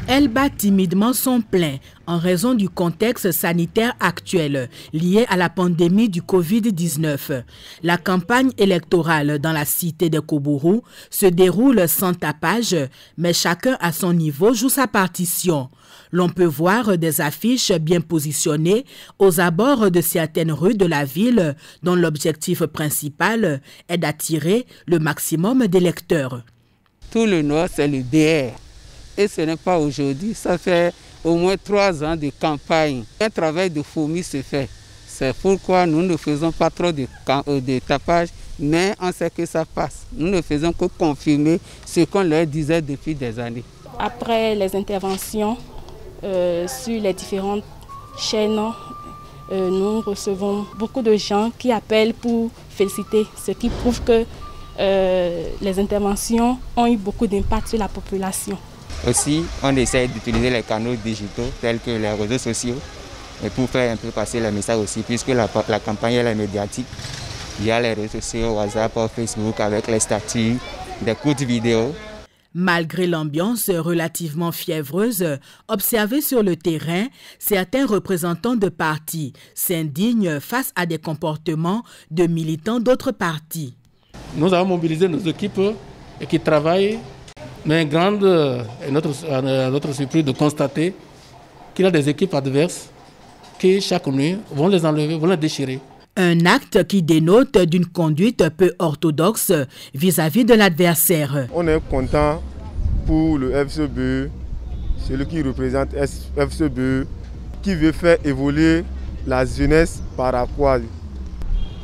Elle bat timidement son plein en raison du contexte sanitaire actuel lié à la pandémie du Covid-19. La campagne électorale dans la cité de Koubourou se déroule sans tapage, mais chacun à son niveau joue sa partition. L'on peut voir des affiches bien positionnées aux abords de certaines rues de la ville dont l'objectif principal est d'attirer le maximum d'électeurs. Tout le Nord, c'est le DR. Et ce n'est pas aujourd'hui, ça fait au moins 3 ans de campagne. Un travail de fourmi se fait. C'est pourquoi nous ne faisons pas trop de tapage, mais on sait que ça passe. Nous ne faisons que confirmer ce qu'on leur disait depuis des années. Après les interventions sur les différentes chaînes, nous recevons beaucoup de gens qui appellent pour féliciter, ce qui prouve que les interventions ont eu beaucoup d'impact sur la population. Aussi, on essaie d'utiliser les canaux digitaux tels que les réseaux sociaux et pour faire un peu passer le message aussi, puisque la campagne est médiatique. Il y a les réseaux sociaux, WhatsApp, Facebook avec les statuts, des courtes vidéos. Malgré l'ambiance relativement fiévreuse observée sur le terrain, certains représentants de partis s'indignent face à des comportements de militants d'autres partis. Nous avons mobilisé nos équipes qui travaillent, mais à notre surprise de constater qu'il y a des équipes adverses qui chaque nuit vont les enlever, vont les déchirer. Un acte qui dénote d'une conduite peu orthodoxe vis-à-vis de l'adversaire. On est content pour le FCBE, celui qui représente FCBE, qui veut faire évoluer la jeunesse paraquoise.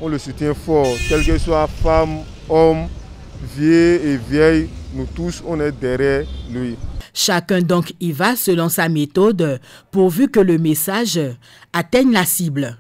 On le soutient fort, quel que soit femme, homme, vieux et vieille, nous tous on est derrière lui. Chacun donc y va selon sa méthode, pourvu que le message atteigne la cible.